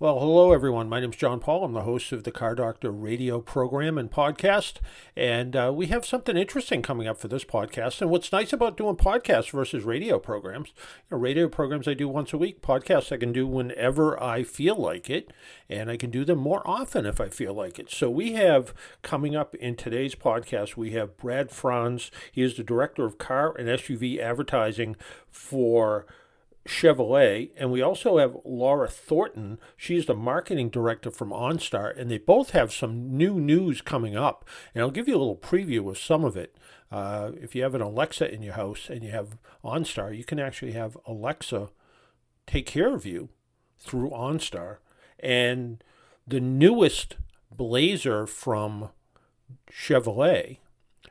Well, hello everyone. My name's John Paul. I'm the host of the Car Doctor radio program and podcast. And we have something interesting coming up for this podcast. And what's nice about doing podcasts versus radio programs, radio programs I do once a week, podcasts I can do whenever I feel like it, and I can do them more often if I feel like it. So we have coming up in today's podcast, we have Brad Franz. He is the director of car and SUV advertising for Chevrolet, and we also have Laura Thornton. She's the marketing director from OnStar, and they both have some new news coming up. And I'll give you a little preview of some of it. If you have an Alexa in your house and you have OnStar, you can actually have Alexa take care of you through OnStar. And the newest Blazer from Chevrolet.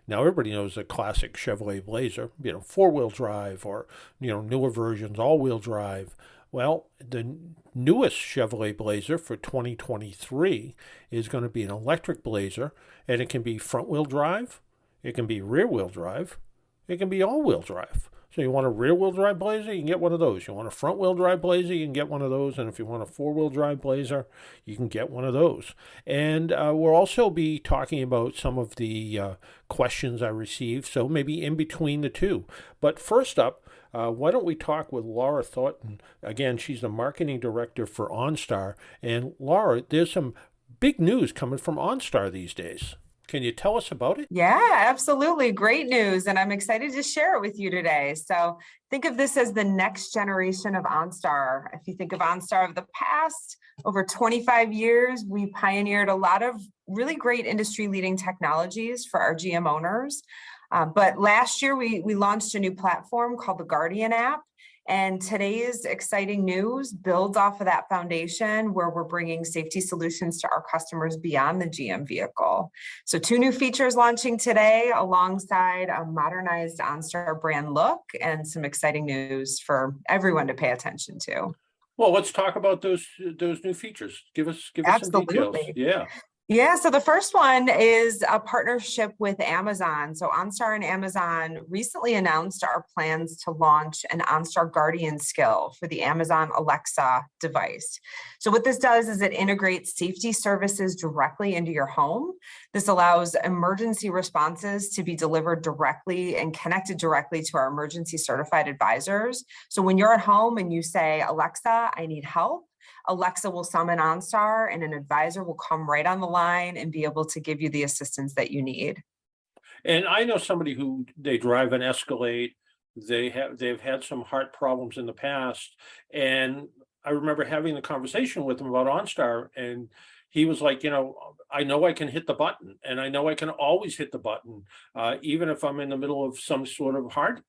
Now, everybody knows the classic Chevrolet Blazer, four-wheel drive or, newer versions, all-wheel drive. Well, the newest Chevrolet Blazer for 2023 is going to be an electric Blazer, and it can be front-wheel drive, it can be rear-wheel drive, it can be all-wheel drive. So you want a rear-wheel drive Blazer, you can get one of those. You want a front-wheel drive Blazer, you can get one of those. And if you want a four-wheel drive Blazer, you can get one of those. And we'll also be talking about some of the questions I received, so maybe in between the two. But first up, why don't we talk with Laura Thornton? Again, she's the marketing director for OnStar. And Laura, there's some big news coming from OnStar these days. Can you tell us about it? Yeah, absolutely. Great news. And I'm excited to share it with you today. So think of this as the next generation of OnStar. If you think of OnStar of the past, over 25 years, we pioneered a lot of really great industry-leading technologies for our GM owners. But last year, we launched a new platform called the Guardian app. And today's exciting news builds off of that foundation where we're bringing safety solutions to our customers beyond the GM vehicle. So 2 new features launching today alongside a modernized OnStar brand look and some exciting news for everyone to pay attention to. Well, let's talk about those new features. Give us some details. Yeah. Yeah, so the first one is a partnership with Amazon. So OnStar and Amazon recently announced our plans to launch an OnStar Guardian skill for the Amazon Alexa device. So what this does is it integrates safety services directly into your home. This allows emergency responses to be delivered directly and connected directly to our emergency certified advisors. So when you're at home and you say, Alexa, I need help, Alexa will summon OnStar and an advisor will come right on the line and be able to give you the assistance that you need. And I know somebody who they drive an Escalade. They've had some heart problems in the past. And I remember having the conversation with him about OnStar, and he was like, I know I can hit the button, and I know I can always hit the button, even if I'm in the middle of some sort of heart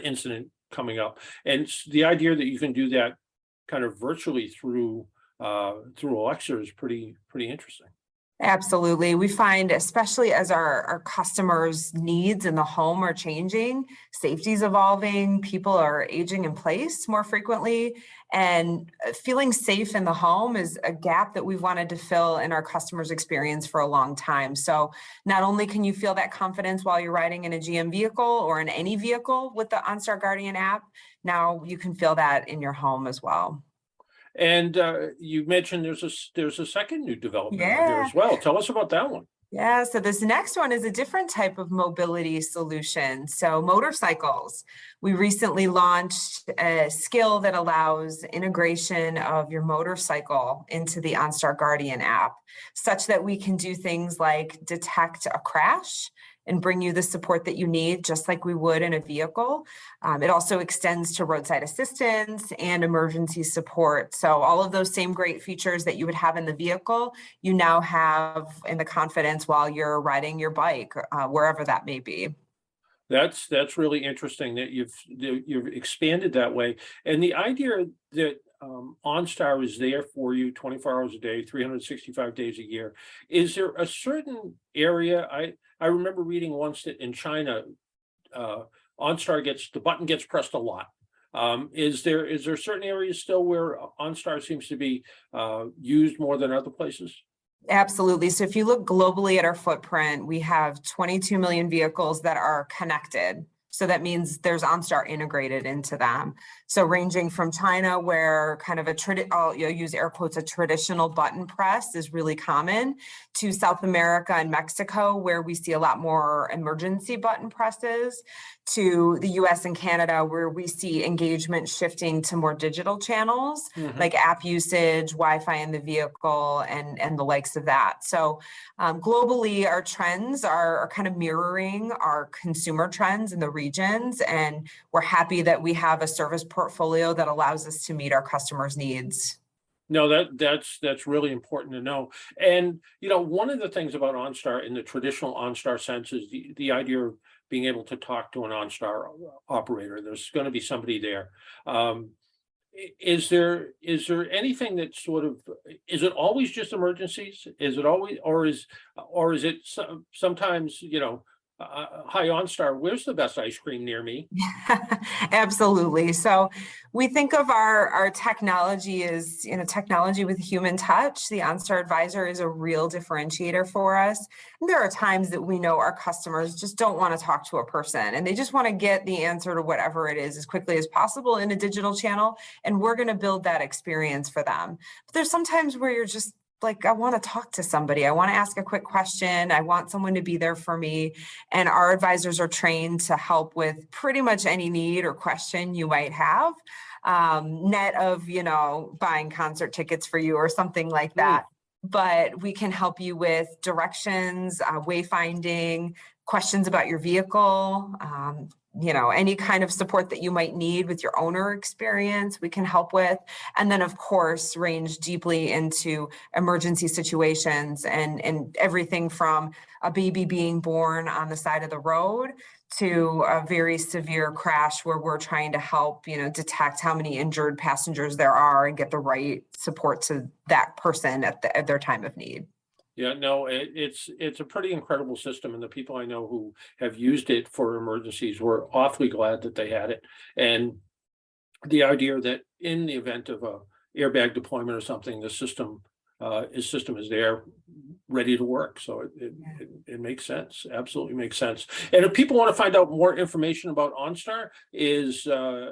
incident coming up. And the idea that you can do that kind of virtually through Alexa is pretty interesting. Absolutely. We find, especially as our customers' needs in the home are changing, safety's evolving, people are aging in place more frequently, and feeling safe in the home is a gap that we've wanted to fill in our customers' experience for a long time. So not only can you feel that confidence while you're riding in a GM vehicle or in any vehicle with the OnStar Guardian app, now you can feel that in your home as well. And you mentioned there's a second new development out there as well. Tell us about that one. Yeah, so this next one is a different type of mobility solution. So motorcycles. We recently launched a skill that allows integration of your motorcycle into the OnStar Guardian app, such that we can do things like detect a crash and bring you the support that you need, just like we would in a vehicle. It also extends to roadside assistance and emergency support. So all of those same great features that you would have in the vehicle, you now have in the confidence while you're riding your bike, wherever that may be. That's really interesting that you've expanded that way. And the idea that OnStar is there for you 24 hours a day, 365 days a year. Is there a certain area? I remember reading once that in China, OnStar the button gets pressed a lot. Is there certain areas still where OnStar seems to be used more than other places? Absolutely. So if you look globally at our footprint, we have 22 million vehicles that are connected. So that means there's OnStar integrated into them. So ranging from China, where kind of I'll use air quotes, a traditional button press is really common, to South America and Mexico, where we see a lot more emergency button presses, to the US and Canada, where we see engagement shifting to more digital channels, like app usage, Wi-Fi in the vehicle, and the likes of that. So globally, our trends are kind of mirroring our consumer trends in the regions, and we're happy that we have a service portfolio that allows us to meet our customers' needs. No, that's really important to know. And one of the things about OnStar in the traditional OnStar sense is the idea of being able to talk to an OnStar operator. There's going to be somebody there. Is there anything that is it always just emergencies? Is it always, or is it sometimes, hi OnStar, where's the best ice cream near me? Absolutely. So we think of our technology as, technology with human touch. The OnStar Advisor is a real differentiator for us. And there are times that we know our customers just don't want to talk to a person, and they just want to get the answer to whatever it is as quickly as possible in a digital channel. And we're going to build that experience for them. But there's sometimes where you're just like, I want to talk to somebody. I want to ask a quick question. I want someone to be there for me. And our advisors are trained to help with pretty much any need or question you might have, net of, buying concert tickets for you or something like that. But we can help you with directions, wayfinding, questions about your vehicle, any kind of support that you might need with your owner experience, we can help with. And then, of course, range deeply into emergency situations and everything from a baby being born on the side of the road to a very severe crash where we're trying to help, detect how many injured passengers there are and get the right support to that person at their time of need. Yeah, no, it's a pretty incredible system, and the people I know who have used it for emergencies were awfully glad that they had it. And the idea that in the event of a airbag deployment or something, the system is there, ready to work. So it makes sense. Absolutely makes sense. And if people want to find out more information about OnStar,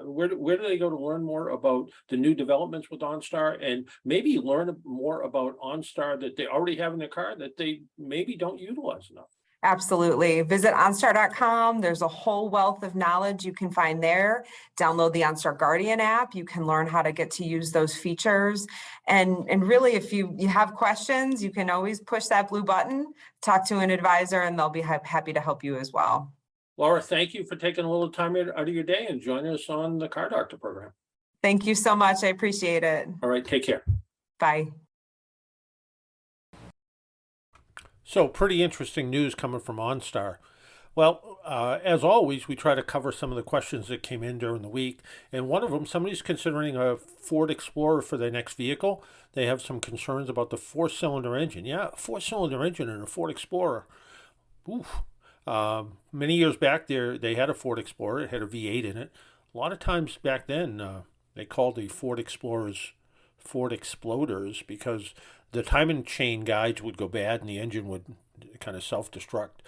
where do they go to learn more about the new developments with OnStar, and maybe learn more about OnStar that they already have in their car that they maybe don't utilize enough? Absolutely. Visit OnStar.com. There's a whole wealth of knowledge you can find there. Download the OnStar Guardian app. You can learn how to get to use those features. And really, if you have questions, you can always push that blue button, talk to an advisor, and they'll be happy to help you as well. Laura, thank you for taking a little time out of your day and joining us on the Car Doctor program. Thank you so much. I appreciate it. All right, take care. Bye. So pretty interesting news coming from OnStar. Well, as always, we try to cover some of the questions that came in during the week. And one of them, somebody's considering a Ford Explorer for their next vehicle. They have some concerns about the four-cylinder engine. Yeah, a four-cylinder engine in a Ford Explorer. Oof. Many years back they had a Ford Explorer. It had a V8 in it. A lot of times back then, they called the Ford Explorers Ford Exploders because the timing chain guides would go bad and the engine would kind of self-destruct.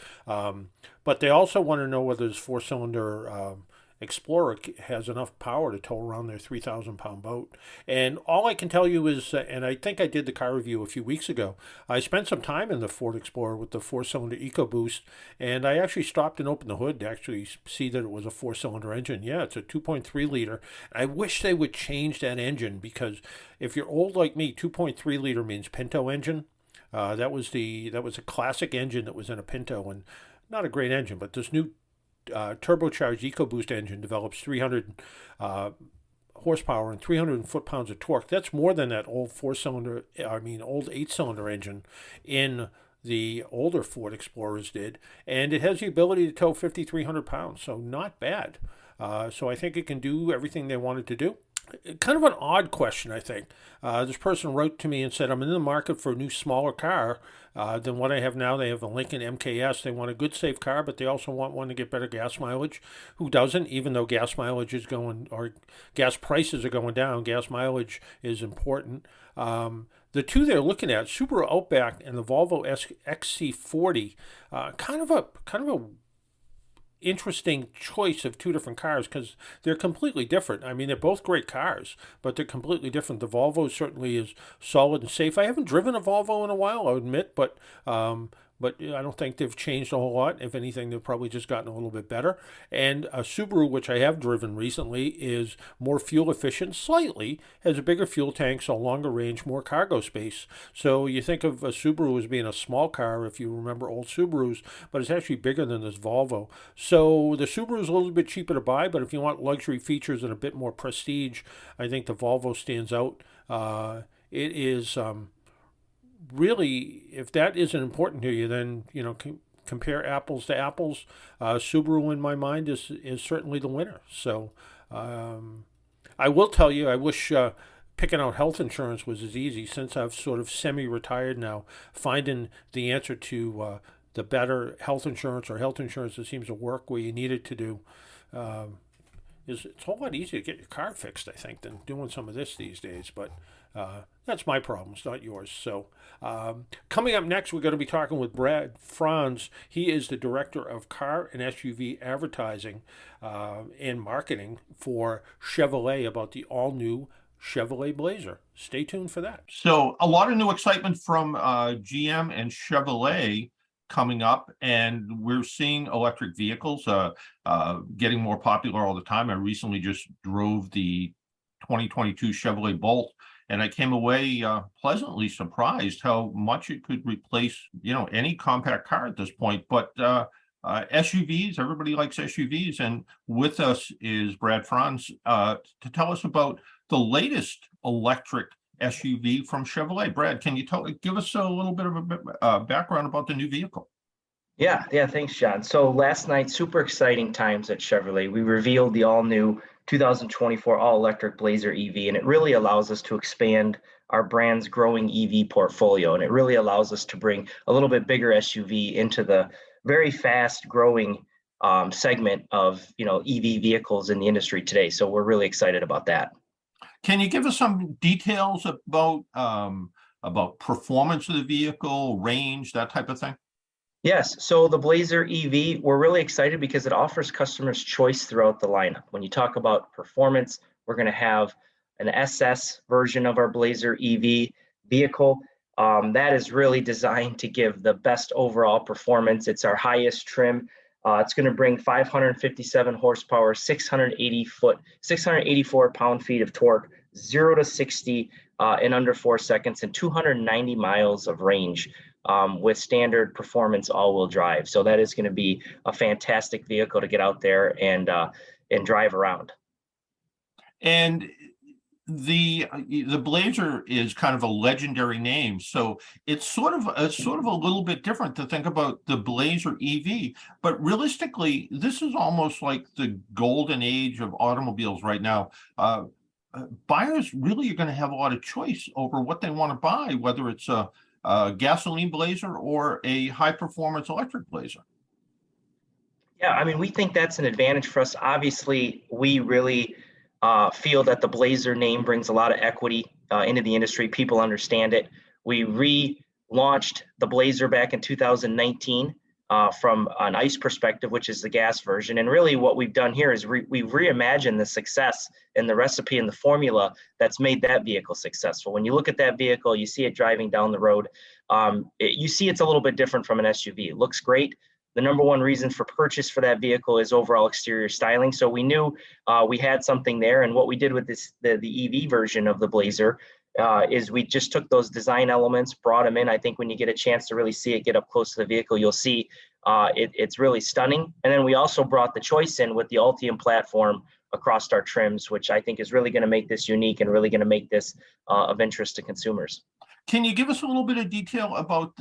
But they also want to know whether this four-cylinder Explorer has enough power to tow around their 3,000-pound boat. And all I can tell you is, and I think I did the car review a few weeks ago, I spent some time in the Ford Explorer with the four-cylinder EcoBoost, and I actually stopped and opened the hood to actually see that it was a four-cylinder engine. Yeah, it's a 2.3 liter. I wish they would change that engine, because if you're old like me, 2.3 liter means Pinto engine. That was a classic engine that was in a Pinto, and not a great engine, but this new turbocharged EcoBoost engine develops 300 horsepower and 300 foot-pounds of torque. That's more than that old old 8-cylinder engine in the older Ford Explorers did. And it has the ability to tow 5,300 pounds, so not bad. So I think it can do everything they wanted to do. Kind of an odd question, I think. This person wrote to me and said, I'm in the market for a new smaller car than what I have now. They have a Lincoln MKS. They want a good, safe car, but they also want one to get better gas mileage. Who doesn't? Even though gas mileage is or gas prices are going down, gas mileage is important. The two they're looking at, Subaru Outback and the Volvo XC40, kind of a interesting choice of two different cars because they're completely different. I mean, they're both great cars, but they're completely different. The Volvo certainly is solid and safe. I haven't driven a Volvo in a while, I'll admit, but I don't think they've changed a whole lot. If anything, they've probably just gotten a little bit better. And a Subaru, which I have driven recently, is more fuel efficient slightly, has a bigger fuel tank, so longer range, more cargo space. So you think of a Subaru as being a small car if you remember old Subarus, but it's actually bigger than this Volvo. So the Subaru is a little bit cheaper to buy, but if you want luxury features and a bit more prestige, I think the Volvo stands out. It is really, if that isn't important to you, then compare apples to apples. Subaru, in my mind, is certainly the winner. So I will tell you, I wish picking out health insurance was as easy. Since I've sort of semi-retired now, finding the answer to the better health insurance or health insurance that seems to work where you need it to do. It's a whole lot easier to get your car fixed, I think, than doing some of this these days. But that's my problems, not yours. So coming up next, we're going to be talking with Brad Franz. He is the director of car and SUV advertising and marketing for Chevrolet about the all-new Chevrolet Blazer. Stay tuned for that. So a lot of new excitement from GM and Chevrolet coming up, and we're seeing electric vehicles getting more popular all the time. I recently just drove the 2022 Chevrolet Bolt, and I came away pleasantly surprised how much it could replace, any compact car at this point. But SUVs, everybody likes SUVs, and with us is Brad Franz to tell us about the latest electric SUV from Chevrolet. Brad, can you give us a little bit of a background about the new vehicle? Yeah, thanks, John. So last night, super exciting times at Chevrolet. We revealed the all-new 2024 all-electric Blazer EV, and it really allows us to expand our brand's growing EV portfolio, and it really allows us to bring a little bit bigger SUV into the very fast-growing segment of EV vehicles in the industry today. So we're really excited about that. Can you give us some details about performance of the vehicle, range, that type of thing? Yes, so the Blazer EV, we're really excited because it offers customers choice throughout the lineup. When you talk about performance, we're going to have an SS version of our Blazer EV vehicle. That is really designed to give the best overall performance. It's our highest trim. It's going to bring 557 horsepower, 684 pound-feet of torque, 0 to 60 in under 4 seconds, and 290 miles of range with standard performance all-wheel drive. So that is going to be a fantastic vehicle to get out there and drive around. And the Blazer is kind of a legendary name, so it's sort of a little bit different to think about the Blazer EV. But realistically, this is almost like the golden age of automobiles right now. Buyers really are going to have a lot of choice over what they want to buy, whether it's a gasoline Blazer or a high-performance electric Blazer. Yeah, I mean, we think that's an advantage for us. Obviously, we really feel that the Blazer name brings a lot of equity into the industry. People understand it. We relaunched the Blazer back in 2019 from an ICE perspective, which is the gas version. And really what we've done here is we've reimagined the success and the recipe and the formula that's made that vehicle successful. When you look at that vehicle, you see it driving down the road. You see it's a little bit different from an SUV. It looks great. The number one reason for purchase for that vehicle is overall exterior styling. So we knew we had something there. And what we did with the EV version of the Blazer is we just took those design elements, brought them in. I think when you get a chance to really see it, get up close to the vehicle, you'll see it's really stunning. And then we also brought the choice in with the Ultium platform across our trims, which I think is really going to make this unique and really going to make this of interest to consumers. Can you give us a little bit of detail about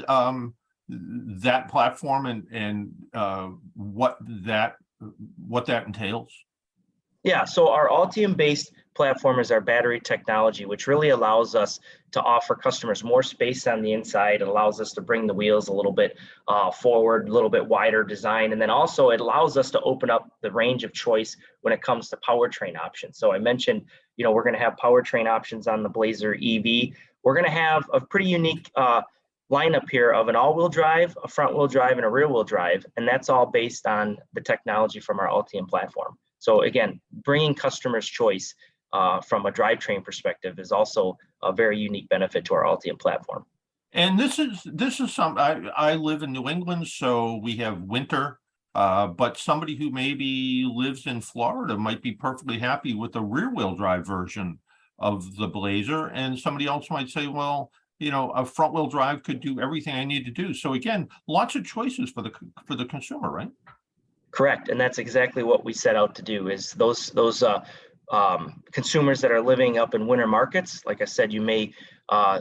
that platform and what that entails? Yeah, so our Ultium-based platform is our battery technology, which really allows us to offer customers more space on the inside. It allows us to bring the wheels a little bit forward, a little bit wider design. And then also it allows us to open up the range of choice when it comes to powertrain options. So I mentioned, we're going to have powertrain options on the Blazer EV. We're going to have a pretty unique lineup here of an all-wheel drive, a front-wheel drive, and a rear-wheel drive, and that's all based on the technology from our Ultium platform. So again, bringing customers choice from a drivetrain perspective is also a very unique benefit to our Ultium platform. And this is some, I live in New England, so we have winter, but somebody who maybe lives in Florida might be perfectly happy with the rear-wheel drive version of the Blazer, and somebody else might say, well, you know, a front-wheel drive could do everything I need to do. So again, lots of choices for the consumer, right? Correct, and that's exactly what we set out to do. Is those consumers that are living up in winter markets, like I said, you may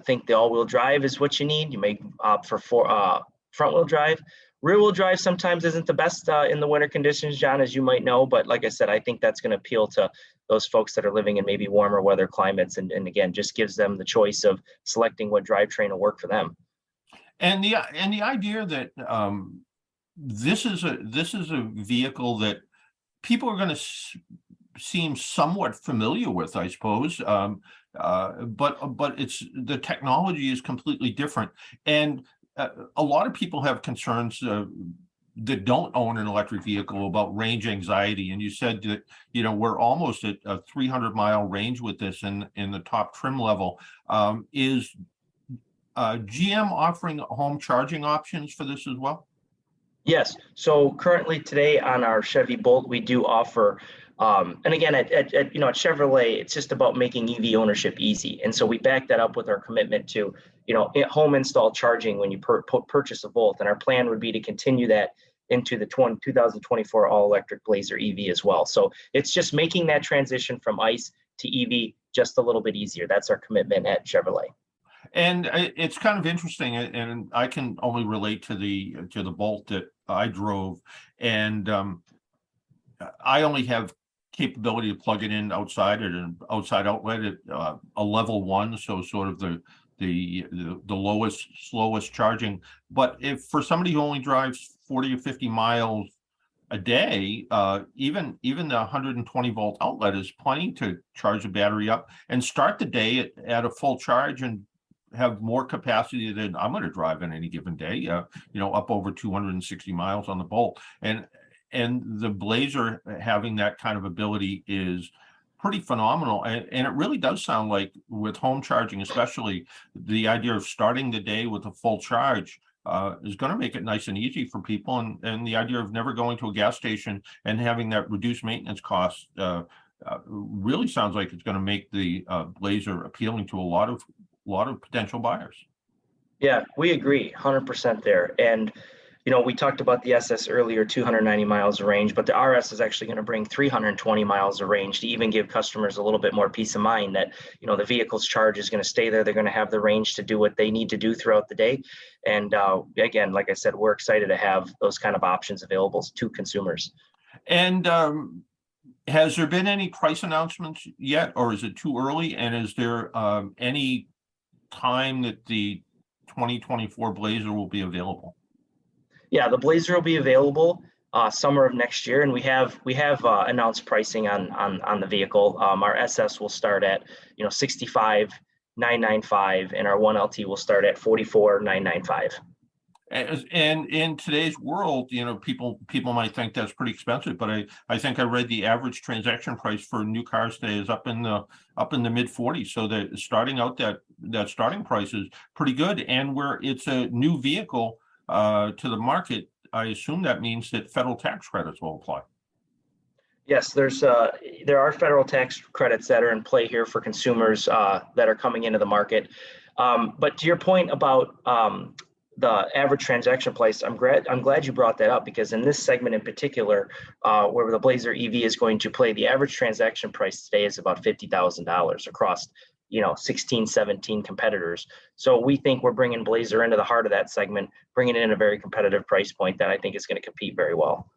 think the all-wheel drive is what you need. You may opt for front-wheel drive. Rear-wheel drive sometimes isn't the best in the winter conditions, John, as you might know. But like I said, I think that's going to appeal to those folks that are living in maybe warmer weather climates, and again, just gives them the choice of selecting what drivetrain will work for them. And the idea that this is a vehicle that people are going to seem somewhat familiar with, I suppose, but it's the technology is completely different, and a lot of people have concerns that don't own an electric vehicle about range anxiety. And you said that, you know, we're almost at a 300-mile range with this in the top trim level. Is GM offering home charging options for this as well? Yes. So currently today on our Chevy Bolt, we do offer, and again, at Chevrolet, it's just about making EV ownership easy. And so we back that up with our commitment to, home install charging when you purchase a Bolt. And our plan would be to continue that into the 2024 all-electric Blazer EV as well. So it's just making that transition from ICE to EV just a little bit easier. That's our commitment at Chevrolet. And it's kind of interesting, and I can only relate to the Bolt that I drove, and I only have capability to plug it in outside at an outside outlet at a level 1, so sort of the lowest, slowest charging. But if for somebody who only drives 40 or 50 miles a day, even the 120 volt outlet is plenty to charge the battery up and start the day at a full charge and have more capacity than I'm going to drive in any given day, up over 260 miles on the Bolt. And the Blazer having that kind of ability is pretty phenomenal. And it really does sound like, with home charging especially, the idea of starting the day with a full charge is going to make it nice and easy for people. And the idea of never going to a gas station and having that reduced maintenance cost really sounds like it's going to make the Blazer appealing to a lot of potential buyers. Yeah, we agree 100% there. And, we talked about the SS earlier, 290 miles of range, but the RS is actually going to bring 320 miles of range to even give customers a little bit more peace of mind that, the vehicle's charge is going to stay there. They're going to have the range to do what they need to do throughout the day. And again, like I said, we're excited to have those kind of options available to consumers. And has there been any price announcements yet, or is it too early? And is there any time that the 2024 Blazer will be available? Yeah, the Blazer will be available summer of next year, and we have announced pricing on the vehicle. Our SS will start at $65,995, and our 1LT will start at $44,995. And in today's world, people might think that's pretty expensive, but I think I read the average transaction price for new cars today is up in the mid 40s. So that starting out that starting price is pretty good. And where it's a new vehicle to the market, I assume that means that federal tax credits will apply. Yes, there are federal tax credits that are in play here for consumers that are coming into the market. But to your point about the average transaction price, I'm glad you brought that up, because in this segment in particular, where the Blazer EV is going to play, the average transaction price today is about $50,000 across 16, 17 competitors. So we think we're bringing Blazer into the heart of that segment, bringing it in a very competitive price point that I think is going to compete very well.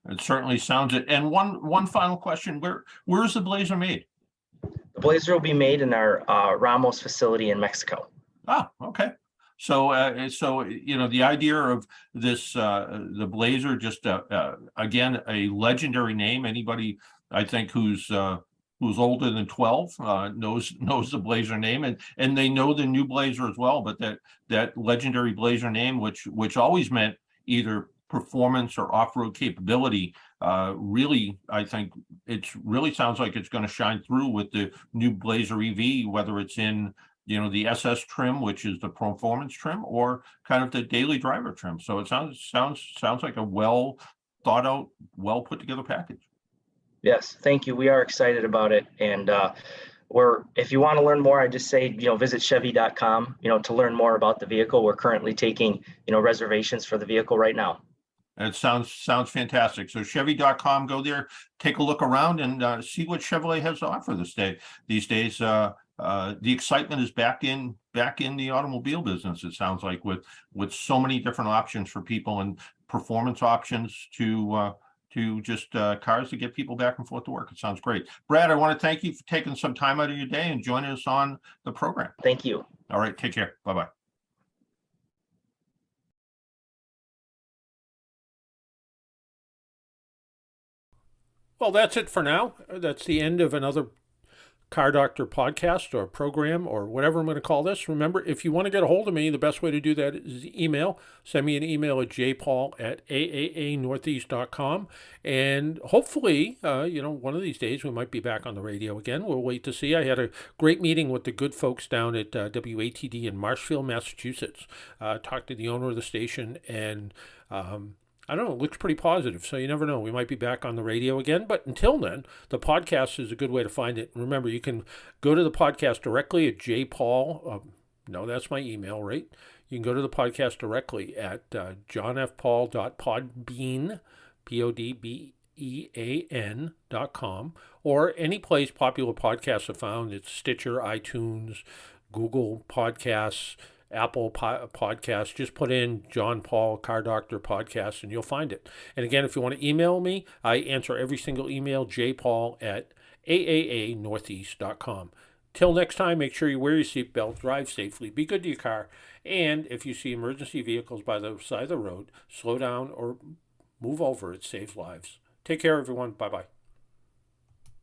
It certainly sounds it. And one final question: where is the Blazer made? The Blazer will be made in our Ramos facility in Mexico. Ah, okay. So the idea of this, the Blazer, just again, a legendary name. Anybody, I think, who's who's older than 12 knows the Blazer name, and they know the new Blazer as well. But that legendary Blazer name, which always meant either performance or off-road capability, really, I think it's really sounds like it's going to shine through with the new Blazer EV, whether it's in the SS trim, which is the performance trim, or kind of the daily driver trim. So it sounds like a well thought out, well put together package. Yes, thank you. We are excited about it. And if you want to learn more, I just say, visit Chevy.com, to learn more about the vehicle. We're currently taking, reservations for the vehicle right now. It sounds fantastic. So Chevy.com, go there, take a look around, and see what Chevrolet has to offer these days. The excitement is back in the automobile business. It sounds like with so many different options for people, and performance options to just cars to get people back and forth to work. It sounds great. Brad, I want to thank you for taking some time out of your day and joining us on the program. Thank you. All right, take care. Bye-bye. Well, that's it for now. That's the end of another Car Doctor podcast or program or whatever I'm going to call this. Remember, if you want to get a hold of me, the best way to do that is email. Send me an email at jpaul@aaanortheast.com. And hopefully, one of these days we might be back on the radio again. We'll wait to see. I had a great meeting with the good folks down at WATD in Marshfield, Massachusetts. Talked to the owner of the station, and I don't know, it looks pretty positive, so you never know. We might be back on the radio again, but until then, the podcast is a good way to find it. And remember, you can go to the podcast directly at jpaul, no, that's my email, right? You can go to the podcast directly at johnfpaul.podbean, PODBEAN.com, or any place popular podcasts are found. It's Stitcher, iTunes, Google Podcasts, Apple Podcast. Just put in John Paul Car Doctor Podcast and you'll find it. And again, if you want to email me, I answer every single email, jpaul@aaanortheast.com. Till next time, make sure you wear your seatbelt, drive safely, be good to your car, and if you see emergency vehicles by the side of the road, slow down or move over. It saves lives. Take care, everyone. Bye-bye.